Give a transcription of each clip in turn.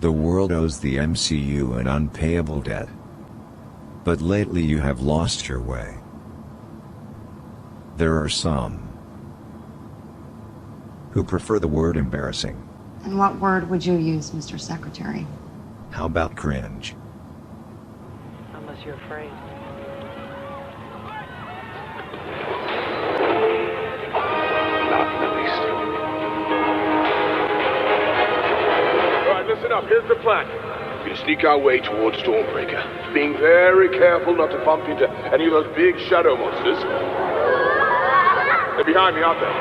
The world owes the MCU an unpayable debt. But lately you have lost your way. There are some who prefer the word embarrassing. And what word would you use, Mr. Secretary? How about cringe? Unless you're afraid. Not in the least. All right, listen up. Here's the plan. We're going to sneak our way towards Stormbreaker, being very careful not to bump into any of those big shadow monsters. They're behind me, aren't they?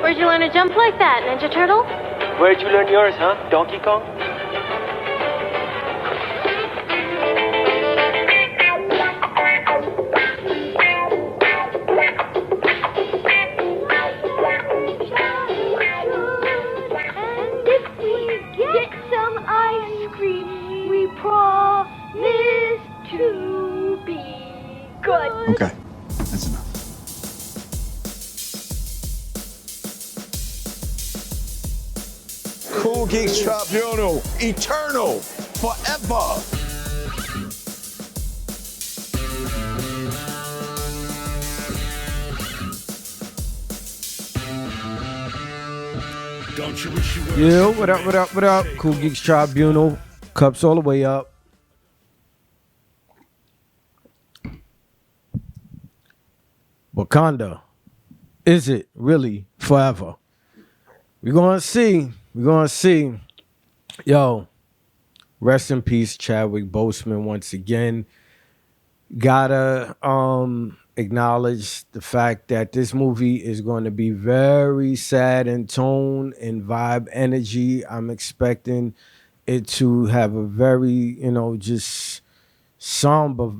Where'd you learn to jump like that, Ninja Turtle? Where'd you learn yours, huh, Donkey Kong? And if we get some ice cream, we promise to be good. Okay, that's enough. Cool Geeks Tribunal, eternal, forever. Don't you wish you were Yo, what up, what up, what up? Cool Geeks Tribunal, cups all the way up. Wakanda, is it really forever? We're gonna see. We're gonna see. Yo, rest in peace, Chadwick Boseman once again. Gotta acknowledge the fact that this movie is going to be very sad in tone and vibe energy. I'm expecting it to have a very, just somber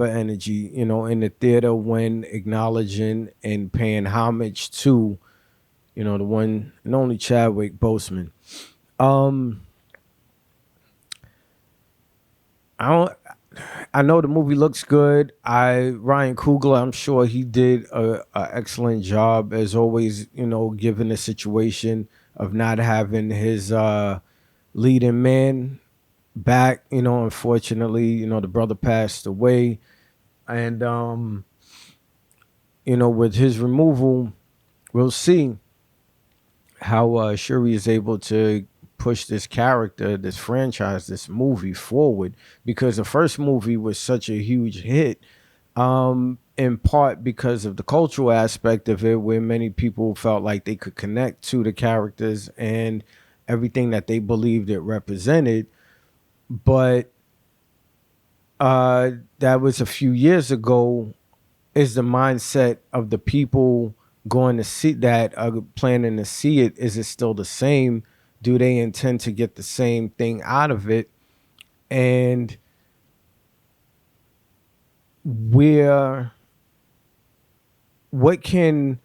energy, in the theater when acknowledging and paying homage to, the one and only Chadwick Boseman. I know the movie looks good. Ryan Coogler, I'm sure he did a excellent job as always, given the situation of not having his leading man back. Unfortunately, the brother passed away. And, with his removal, we'll see how Shuri is able to push this character, this franchise, this movie forward, because the first movie was such a huge hit, in part because of the cultural aspect of it, where many people felt like they could connect to the characters and everything that they believed it represented. But that was a few years ago. Is the mindset of the people going to see that, planning to see it, is it still the same? Do they intend to get the same thing out of it? And what can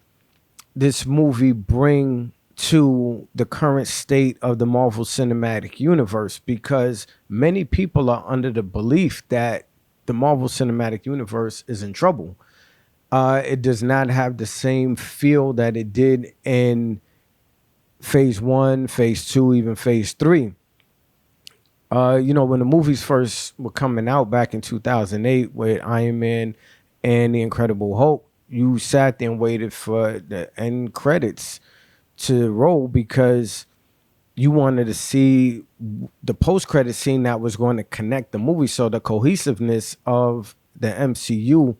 this movie bring to the current state of the Marvel Cinematic Universe? Because many people are under the belief that the Marvel Cinematic Universe is in trouble. It does not have the same feel that it did in Phase 1, Phase 2, even Phase 3. When the movies first were coming out back in 2008 with Iron Man and The Incredible Hulk, you sat there and waited for the end credits to roll because you wanted to see the post-credit scene that was going to connect the movie. So the cohesiveness of the MCU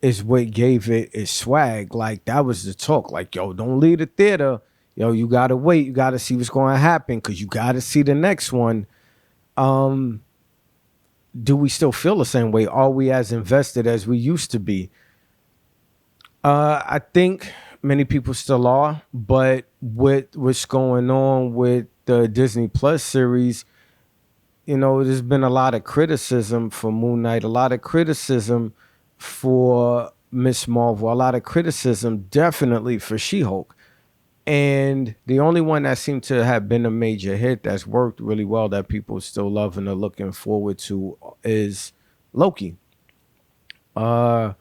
is what gave it its swag. Like, that was the talk. Like, yo, don't leave the theater. Yo, you got to wait. You got to see what's going to happen because you got to see the next one. Do we still feel the same way? Are we as invested as we used to be? I think many people still are. But with what's going on with the Disney Plus series, there's been a lot of criticism for Moon Knight, a lot of criticism for Miss Marvel, a lot of criticism definitely for She-Hulk. And the only one that seemed to have been a major hit that's worked really well that people still love and are looking forward to is Loki. I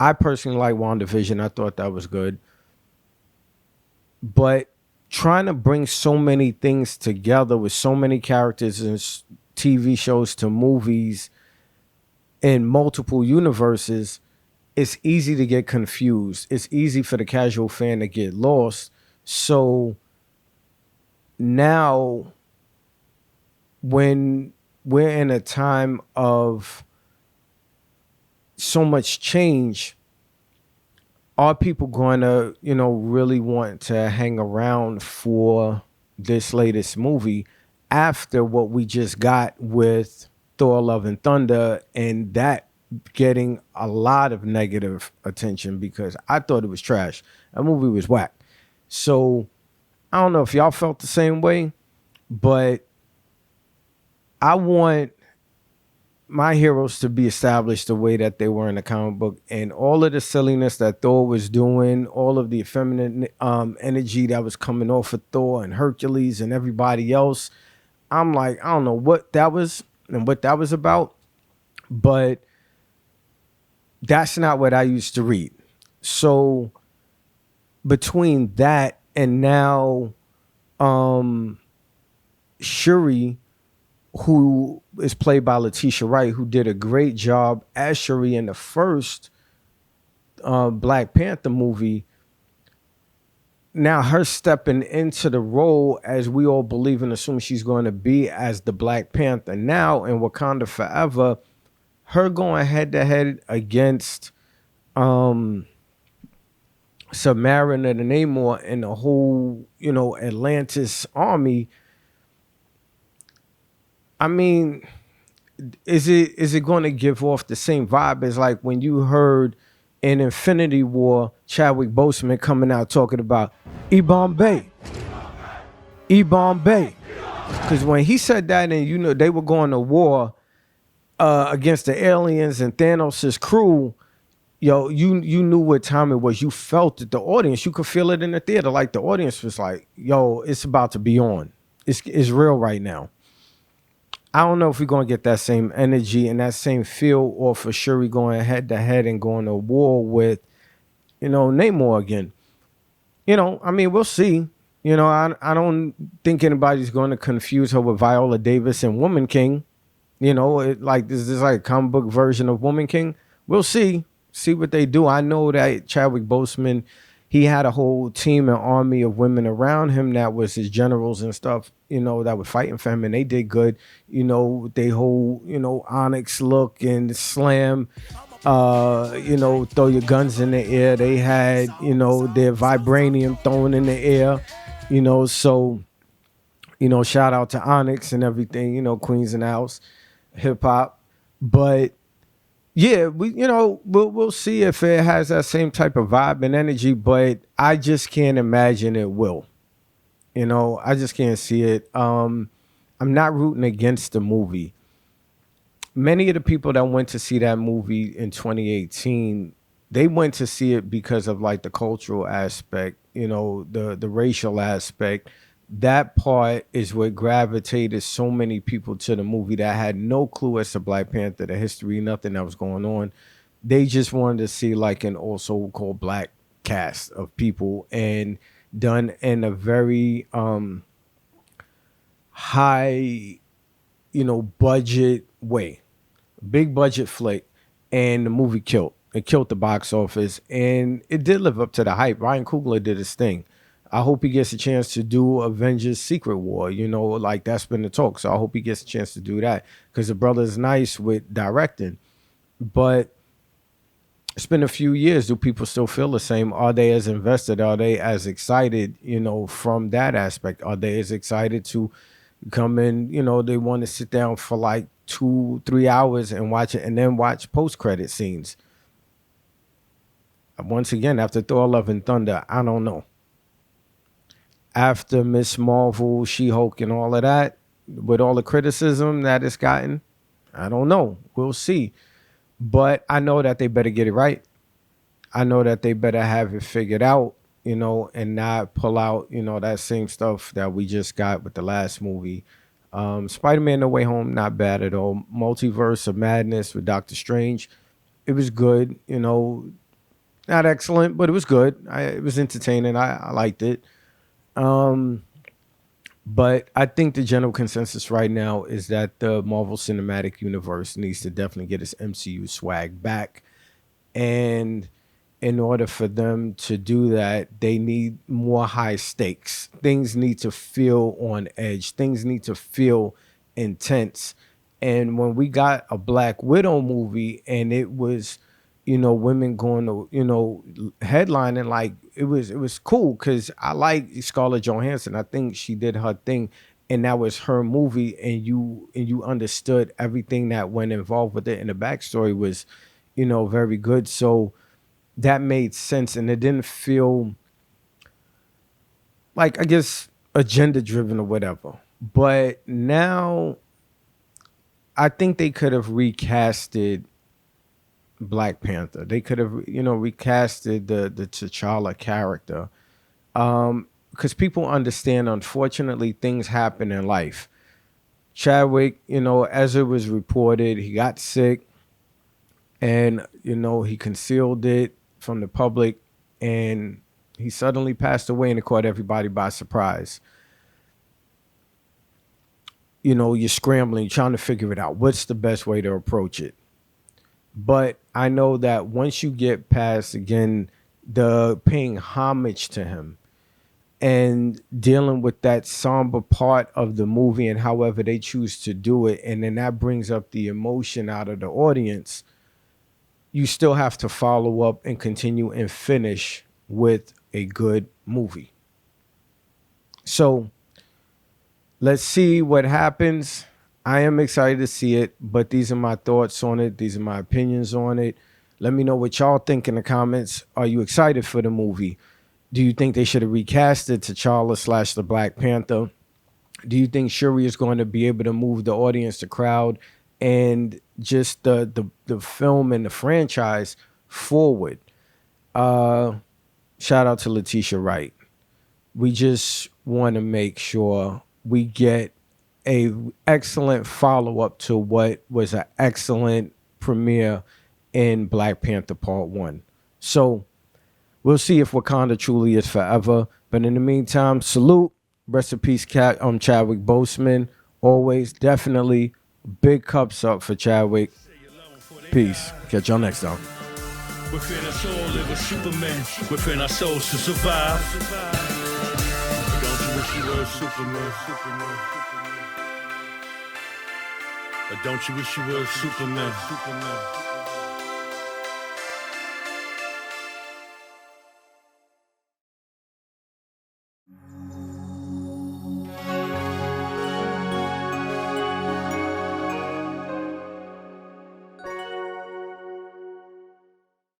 I personally like WandaVision. I thought that was good. But trying to bring so many things together with so many characters and TV shows to movies in multiple universes, it's easy to get confused. It's easy for the casual fan to get lost. So now, when we're in a time of so much change, are people going to, really want to hang around for this latest movie after what we just got with Thor: Love and Thunder, and that getting a lot of negative attention because I thought it was trash. That movie was whack. So I don't know if y'all felt the same way, but I want my heroes to be established the way that they were in the comic book, and all of the silliness that Thor was doing, all of the effeminate energy that was coming off of Thor and Hercules and everybody else. I'm like, I don't know what that was and what that was about, but that's not what I used to read. So between that and now, Shuri, who is played by Letitia Wright, who did a great job as Shuri in the first Black Panther movie. Now her stepping into the role as we all believe and assume she's going to be as the Black Panther now in Wakanda Forever, her going head to head against Submariner and Namor and the whole, Atlantis army. I mean, is it going to give off the same vibe as like when you heard in Infinity War Chadwick Boseman coming out talking about E-Bombay? Because when he said that, and they were going to war against the aliens and Thanos' crew, you knew what time it was. You felt it. The audience, you could feel it in the theater. Like the audience was like, yo, it's about to be on. It's real right now. I don't know if we're going to get that same energy and that same feel, or for Shuri going head to head and going to war with, Namor again. I mean, we'll see. I don't think anybody's going to confuse her with Viola Davis and Woman King. This is like a comic book version of Woman King. We'll see what they do. I know that Chadwick Boseman, he had a whole team and army of women around him that was his generals and stuff, that were fighting for him, and they did good. They whole, Onyx look and slam, throw your guns in the air. They had, their vibranium thrown in the air, so, shout out to Onyx and everything, Queens in the House, hip hop. But yeah, we'll see if it has that same type of vibe and energy, but I just can't imagine it will. I just can't see it. I'm not rooting against the movie. Many of the people that went to see that movie in 2018, they went to see it because of like the cultural aspect, the racial aspect. That part is what gravitated so many people to the movie that had no clue as to Black Panther, the history, nothing that was going on. They just wanted to see like an also called black cast of people, and done in a very high, budget way, big budget flick, and the movie killed. It killed the box office, and it did live up to the hype. Ryan Coogler did his thing. I hope he gets a chance to do Avengers Secret War, like that's been the talk. So I hope he gets a chance to do that because the brother's nice with directing. But it's been a few years. Do people still feel the same? Are they as invested? Are they as excited, from that aspect? Are they as excited to come in, they want to sit down for like 2-3 hours and watch it and then watch post-credit scenes? Once again, after Thor: Love and Thunder, I don't know. After Miss Marvel, She-Hulk, and all of that, with all the criticism that it's gotten, I don't know. We'll see. But I know that they better get it right. I know that they better have it figured out, and not pull out, that same stuff that we just got with the last movie. Spider-Man No Way Home, not bad at all. Multiverse of Madness with Doctor Strange, it was good. not excellent, but it was good. It was entertaining. I liked it. But I think the general consensus right now is that the Marvel Cinematic Universe needs to definitely get its MCU swag back. And in order for them to do that, they need more high stakes. Things need to feel on edge. Things need to feel intense. And when we got a Black Widow movie and it was, women going to, headlining, like it was cool because I like Scarlett Johansson. I think she did her thing and that was her movie, and you understood everything that went involved with it, and the backstory was, very good. So that made sense, and it didn't feel like, I guess, agenda driven or whatever. But now I think they could have recasted Black Panther. They could have, recasted the T'Challa character. Because people understand, unfortunately, things happen in life. Chadwick, as it was reported, he got sick and, he concealed it from the public, and he suddenly passed away, and it caught everybody by surprise. You're scrambling, trying to figure it out. What's the best way to approach it? But I know that once you get past, again, the paying homage to him and dealing with that somber part of the movie and however they choose to do it, and then that brings up the emotion out of the audience, you still have to follow up and continue and finish with a good movie. So let's see what happens. I am excited to see it, but these are my thoughts on it. These are my opinions on it. Let me know what y'all think in the comments. Are you excited for the movie? Do you think they should have recasted T'Challa / the Black Panther? Do you think Shuri is going to be able to move the audience, the crowd, and just the film and the franchise forward? Shout out to Letitia Wright. We just want to make sure we get a excellent follow-up to what was an excellent premiere in Black Panther Part 1. So we'll see if Wakanda truly is forever. But in the meantime, salute. Rest in peace, Chadwick Boseman. Always, definitely, big cups up for Chadwick. Peace. Catch y'all next time. Within us all live a Superman. Within our souls to survive. Don't you wish you were a Superman? Or don't you wish you were a Superman?